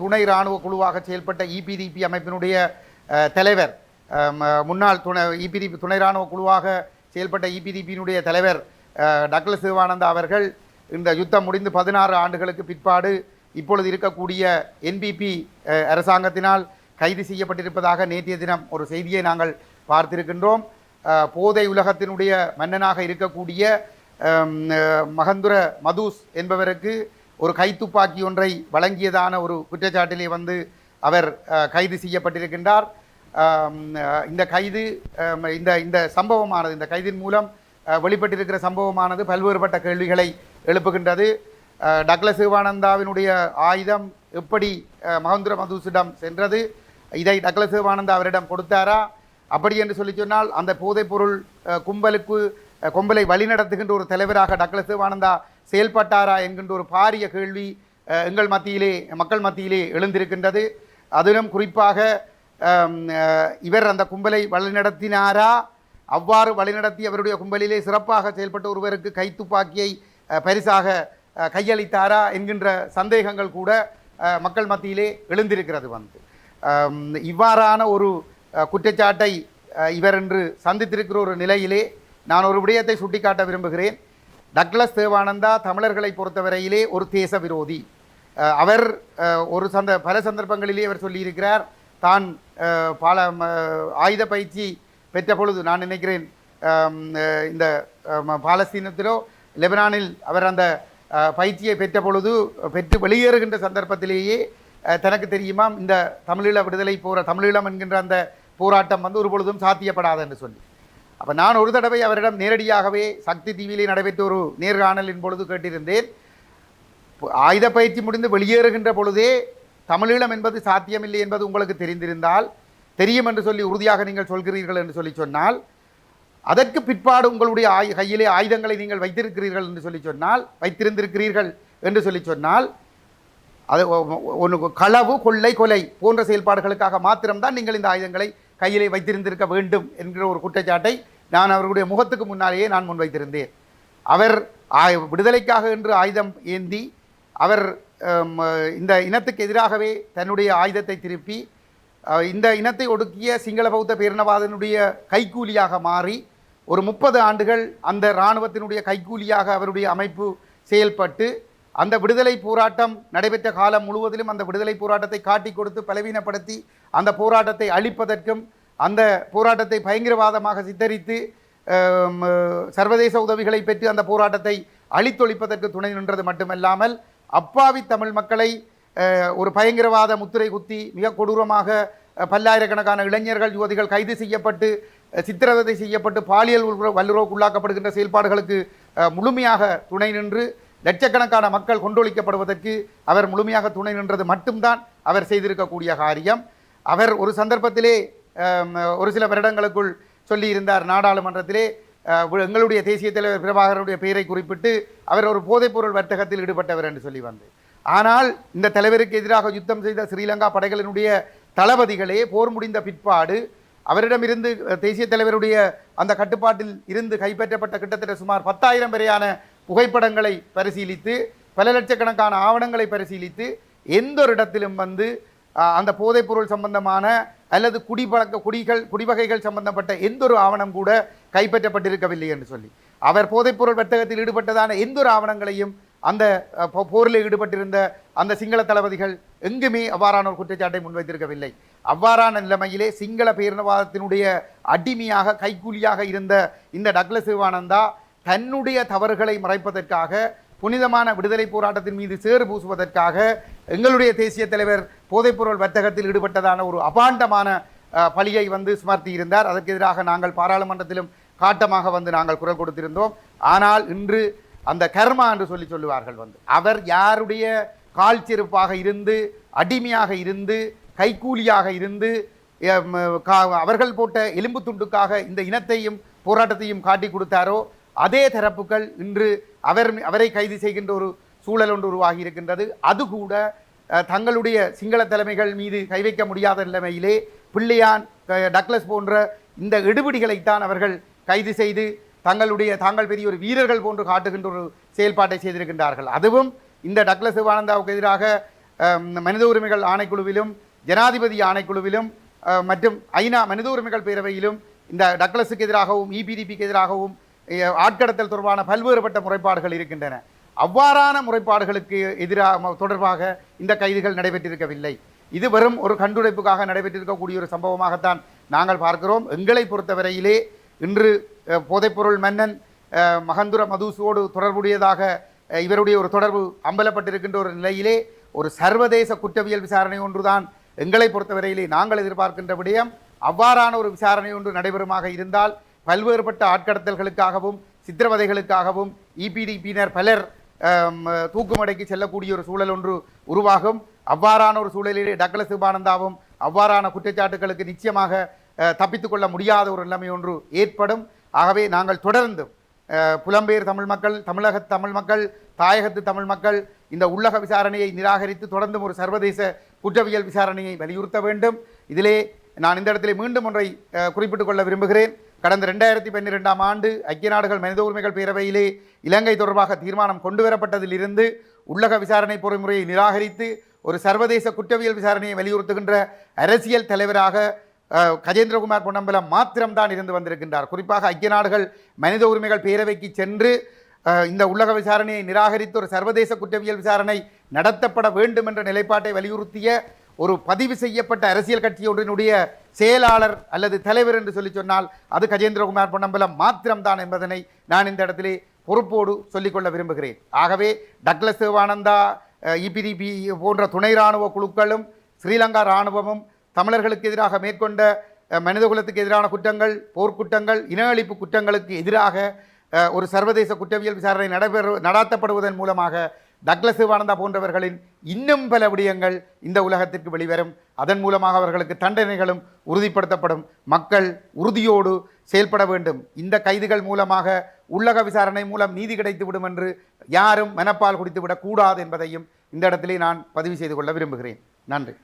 துணை இராணுவ குழுவாக செயல்பட்ட இபிடிபி அமைப்பினுடைய தலைவர், முன்னாள் இபிடிபி துணை இராணுவ குழுவாக செயல்பட்ட இபிடிபியினுடைய தலைவர் டக்ளஸ் தேவானந்தா அவர்கள் இந்த யுத்தம் முடிந்து 16 ஆண்டுகளுக்கு பிற்பாடு இப்பொழுது இருக்கக்கூடிய என்பிபி அரசாங்கத்தினால் கைது செய்யப்பட்டிருப்பதாக நேற்றைய தினம் ஒரு செய்தியை நாங்கள் பார்த்திருக்கின்றோம். போதை உலகத்தினுடைய மன்னனாக இருக்கக்கூடிய மகந்துர மதுஸ் என்பவருக்கு ஒரு கைத்துப்பாக்கி ஒன்றை வழங்கியதான ஒரு குற்றச்சாட்டிலே அவர் கைது செய்யப்பட்டிருக்கின்றார். இந்த கைது இந்த சம்பவமானது, இந்த கைதின் மூலம் வெளிப்பட்டிருக்கிற சம்பவமானது பல்வேறுபட்ட கேள்விகளை எழுப்புகின்றது. டக்ளஸ் தேவானந்தாவினுடைய ஆயுதம் எப்படி மகந்துர மதுசிடம் சென்றது? இதை டக்ளஸ் தேவானந்தா அவரிடம் கொடுத்தாரா? அப்படி என்று சொல்லி சொன்னால் அந்த போதைப்பொருள் கும்பலை வழிநடத்துகின்ற ஒரு தலைவராக டக்ளஸ் தேவானந்தா செயல்பட்டாரா என்கின்ற ஒரு பாரிய கேள்வி மக்கள் மத்தியிலே எழுந்திருக்கின்றது. அதிலும் குறிப்பாக இவர் அந்த கும்பலை வழிநடத்தினாரா? அவ்வாறு வழிநடத்தி அவருடைய கும்பலிலே சிறப்பாக செயல்பட்ட ஒருவருக்கு கைத்துப்பாக்கியை பரிசாக கையளித்தாரா என்கின்ற சந்தேகங்கள் கூட மக்கள் மத்தியிலே எழுந்திருக்கிறது. இவ்வாறான ஒரு குற்றச்சாட்டை இவர் என்று சந்தித்திருக்கிற ஒரு நிலையிலே நான் ஒரு விடயத்தை சுட்டிக்காட்ட விரும்புகிறேன். டக்ளஸ் தேவானந்தா தமிழர்களை பொறுத்தவரையிலே ஒரு தேச விரோதி. அவர் பல சந்தர்ப்பங்களிலே அவர் சொல்லியிருக்கிறார், தான் பல ஆயுத பயிற்சி பெற்ற பொழுது, நான் நினைக்கிறேன் இந்த பாலஸ்தீனத்திலோ லெபனானில் அவர் அந்த பயிற்சியை பெற்று வெளியேறுகின்ற சந்தர்ப்பத்திலேயே தனக்கு தெரியுமாம் இந்த தமிழீழம் என்கின்ற அந்த போராட்டம் ஒரு பொழுதும் சாத்தியப்படாது என்று சொல்லி. அப்போ நான் ஒரு தடவை அவரிடம் நேரடியாகவே சக்தி டிவியிலே நடைபெற்ற ஒரு நேர்காணலின் பொழுது கேட்டிருந்தேன், ஆயுத பயிற்சி முடிந்து வெளியேறுகின்ற பொழுதே தமிழீழம் என்பது சாத்தியமில்லை என்பது உங்களுக்கு தெரியும் என்று சொல்லி உறுதியாக நீங்கள் சொல்கிறீர்கள் என்று சொன்னால், அதற்கு பிற்பாடு உங்களுடைய கையிலே ஆயுதங்களை நீங்கள் வைத்திருந்திருக்கிறீர்கள் என்று சொன்னால் அது களவு, கொள்ளை, கொலை போன்ற செயல்பாடுகளுக்காக மாத்திரம்தான் நீங்கள் இந்த ஆயுதங்களை கையிலே வைத்திருந்திருக்க வேண்டும் என்கிற ஒரு குற்றச்சாட்டை நான் அவர்களுடைய முகத்துக்கு முன்னாலேயே நான் முன்வைத்திருந்தேன். அவர் விடுதலைக்காக என்று ஆயுதம் ஏந்தி அவர் இந்த இனத்துக்கு எதிராகவே தன்னுடைய ஆயுதத்தை திருப்பி இந்த இனத்தை ஒடுக்கிய சிங்கள பௌத்த பேரினவாதனுடைய கைக்கூலியாக மாறி ஒரு 30 ஆண்டுகள் அந்த இராணுவத்தினுடைய கைக்கூலியாக அவருடைய அமைப்பு செயல்பட்டு அந்த விடுதலை போராட்டம் நடைபெற்ற காலம் முழுவதிலும் அந்த விடுதலை போராட்டத்தை காட்டி கொடுத்து பலவீனப்படுத்தி அந்த போராட்டத்தை அழிப்பதற்கும் அந்த போராட்டத்தை பயங்கரவாதமாக சித்தரித்து சர்வதேச உதவிகளை பெற்று அந்த போராட்டத்தை அழித்தொழிப்பதற்கு துணை நின்றது மட்டுமல்லாமல் அப்பாவி தமிழ் மக்களை ஒரு பயங்கரவாத முத்திரை குத்தி மிக கொடூரமாக பல்லாயிரக்கணக்கான இளைஞர்கள், யுவதிகள் கைது செய்யப்பட்டு சித்திரவதை செய்யப்பட்டு பாலியல் வல்லுறவுக்குள்ளாக்கப்படுகின்ற செயல்பாடுகளுக்கு முழுமையாக துணை நின்று லட்சக்கணக்கான மக்கள் கொண்டொழிக்கப்படுவதற்கு அவர் முழுமையாக துணை நின்றது மட்டும்தான் அவர் செய்திருக்கக்கூடிய காரியம். அவர் ஒரு சந்தர்ப்பத்திலே ஒரு சில வருடங்களுக்குள் சொல்லியிருந்தார் நாடாளுமன்றத்திலே, எங்களுடைய தேசிய தலைவர் பிரபாகரனுடைய பெயரை குறிப்பிட்டு அவர் ஒரு போதைப்பொருள் வர்த்தகத்தில் ஈடுபட்டவர் என்று சொல்லி ஆனால் இந்த தலைவருக்கு எதிராக யுத்தம் செய்த ஸ்ரீலங்கா படைகளினுடைய தளபதிகளே போர் முடிந்த பிற்பாடு அவரிடமிருந்து தேசிய தலைவருடைய அந்த கட்டுப்பாட்டில் இருந்து கைப்பற்றப்பட்ட கிட்டத்தட்ட சுமார் 10,000 வரையான புகைப்படங்களை பரிசீலித்து பல லட்சக்கணக்கான ஆவணங்களை பரிசீலித்து எந்த ஒரு இடத்திலும் அந்த போதைப்பொருள் சம்பந்தமான அல்லது குடிவகைகள் சம்பந்தப்பட்ட எந்த ஒரு ஆவணம் கூட கைப்பற்றப்பட்டிருக்கவில்லை என்று சொல்லி அவர் போதைப்பொருள் வர்த்தகத்தில் ஈடுபட்டதான எந்த ஒரு ஆவணங்களையும் அந்த போரில் ஈடுபட்டிருந்த அந்த சிங்கள தளபதிகள் எங்குமே அவ்வாறான ஒரு குற்றச்சாட்டை முன்வைத்திருக்கவில்லை. அவ்வாறான நிலைமையிலே சிங்கள பேரினவாதத்தினுடைய அடிமையாக கைக்கூலியாக இருந்த இந்த டக்ளஸ் தேவானந்தா தன்னுடைய தவறுகளை மறைப்பதற்காக, புனிதமான விடுதலை போராட்டத்தின் மீது சேறு பூசுவதற்காக எங்களுடைய தேசிய தலைவர் போதைப்பொருள் வர்த்தகத்தில் ஈடுபட்டதான ஒரு அபாண்டமான பழியை சுமர்த்தி இருந்தார். அதற்கு எதிராக நாங்கள் பாராளுமன்றத்திலும் காட்டமாக நாங்கள் குரல் கொடுத்திருந்தோம். ஆனால் இன்று அந்த கர்மா என்று சொல்லுவார்கள் அவர் யாருடைய கால் செருப்பாக இருந்து, அடிமையாக இருந்து, கைக்கூலியாக இருந்து அவர்கள் போட்ட எலும்பு துண்டுக்காக இந்த இனத்தையும் போராட்டத்தையும் காட்டி கொடுத்தாரோ அதே தரப்புகள் இன்று அவரை கைது செய்கின்ற ஒரு சூழல் ஒன்று உருவாகி இருக்கின்றது. அது கூட தங்களுடைய சிங்கள தலைமைகள் மீது கை வைக்க முடியாத நிலைமையிலே பிள்ளையான், டக்ளஸ் போன்ற இந்த எடுபிடிகளைத்தான் அவர்கள் கைது செய்து தாங்கள் பெரிய ஒரு வீரர்கள் போன்று காட்டுகின்ற ஒரு செயல்பாட்டை செய்திருக்கின்றார்கள். அதுவும் இந்த டக்ளஸ் தேவானந்தாவுக்கு எதிராக மனித உரிமைகள் ஆணைக்குழுவிலும் ஜனாதிபதி ஆணைக்குழுவிலும் மற்றும் ஐநா மனித உரிமைகள் பேரவையிலும் இந்த டக்ளஸுக்கு எதிராகவும் இபிடிபிக்கு எதிராகவும் ஆட்கடத்தல் தொடர்பான பல்வேறுபட்ட முறைப்பாடுகள் இருக்கின்றன. அவ்வாறான முறைப்பாடுகளுக்கு எதிராக தொடர்பாக இந்த கைதுகள் நடைபெற்றிருக்கவில்லை. இது வெறும் ஒரு கண்டுடைப்புக்காக நடைபெற்றிருக்கக்கூடிய ஒரு சம்பவமாகத்தான் நாங்கள் பார்க்கிறோம். எங்களை பொறுத்தவரையிலே இன்று போதைப்பொருள் மன்னன் மகந்துர மதுசோடு தொடர்புடையதாக இவருடைய ஒரு தொடர்பு அம்பலப்பட்டிருக்கின்ற ஒரு நிலையிலே ஒரு சர்வதேச குற்றவியல் விசாரணை ஒன்றுதான் எங்களை பொறுத்தவரையிலே நாங்கள் எதிர்பார்க்கின்ற விடயம். அவ்வாறான ஒரு விசாரணை ஒன்று நடைபெறுமாக இருந்தால் பல்வேறுபட்ட ஆட்கடத்தல்களுக்காகவும் சித்திரவதைகளுக்காகவும் இபிடிபியினர் பலர் தூக்குமடைக்கு செல்லக்கூடிய ஒரு சூழல் ஒன்று உருவாகும். அவ்வாறான ஒரு சூழலிலே டக்ளஸ் சிவானந்தாவும் அவ்வாறான குற்றச்சாட்டுகளுக்கு நிச்சயமாக தப்பித்து கொள்ள முடியாத ஒரு நிலைமை ஒன்று ஏற்படும். ஆகவே நாங்கள் தொடர்ந்து புலம்பெயர் தமிழ் மக்கள், தமிழக தமிழ் மக்கள், தாயகத்து தமிழ் மக்கள் இந்த உள்ளக விசாரணையை நிராகரித்து தொடர்ந்தும் ஒரு சர்வதேச குற்றவியல் விசாரணையை வலியுறுத்த வேண்டும். இதிலே நான் இந்த இடத்திலே மீண்டும் ஒன்றை குறிப்பிட்டுக் கொள்ள விரும்புகிறேன். கடந்த 2012ஆம் ஆண்டு ஐக்கிய நாடுகள் மனித உரிமைகள் பேரவையிலே இலங்கை தொடர்பாக தீர்மானம் கொண்டுவரப்பட்டதிலிருந்து உள்ளக விசாரணை பொறிமுறையை நிராகரித்து ஒரு சர்வதேச குற்றவியல் விசாரணையை வலியுறுத்துகின்ற அரசியல் தலைவராக கஜேந்திரகுமார் பொன்னம்பலம் மாத்திரம்தான் இருந்து வந்திருக்கின்றார். குறிப்பாக ஐக்கிய நாடுகள் மனித உரிமைகள் பேரவைக்கு சென்று இந்த உள்ளக விசாரணையை நிராகரித்து ஒரு சர்வதேச குற்றவியல் விசாரணை நடத்தப்பட வேண்டும் என்ற நிலைப்பாட்டை வலியுறுத்திய ஒரு பதிவு செய்யப்பட்ட அரசியல் கட்சி ஒன்றினுடைய செயலாளர் அல்லது தலைவர் என்று சொல்லி சொன்னால் அது கஜேந்திரகுமார் பொன்னம்பலம் மாத்திரம்தான் என்பதனை நான் இந்த இடத்திலே பொறுப்போடு சொல்லிக்கொள்ள விரும்புகிறேன். ஆகவே டக்ளஸ் சிவானந்தா, இபிடிபி போன்ற துணை இராணுவ குழுக்களும் ஸ்ரீலங்கா இராணுவமும் தமிழர்களுக்கு எதிராக மேற்கொண்ட மனிதகுலத்துக்கு எதிரான குற்றங்கள், போர்க்குற்றங்கள், இன அழிப்பு குற்றங்களுக்கு எதிராக ஒரு சர்வதேச குற்றவியல் விசாரணை நடாத்தப்படுவதன் மூலமாக டக்ளஸ் சிவானந்தா போன்றவர்களின் இன்னும் பல விடயங்கள் இந்த உலகத்திற்கு வெளிவரும். அதன் மூலமாக அவர்களுக்கு தண்டனைகளும் உறுதிப்படுத்தப்படும். மக்கள் உறுதியோடு செயல்பட வேண்டும். இந்த கைதுகள் மூலமாக உள்ளக விசாரணை மூலம் நீதி கிடைத்துவிடும் என்று யாரும் மனப்பால் குடித்துவிடக் கூடாது என்பதையும் இந்த இடத்திலே நான் பதிவு செய்து கொள்ள விரும்புகிறேன். நன்றி.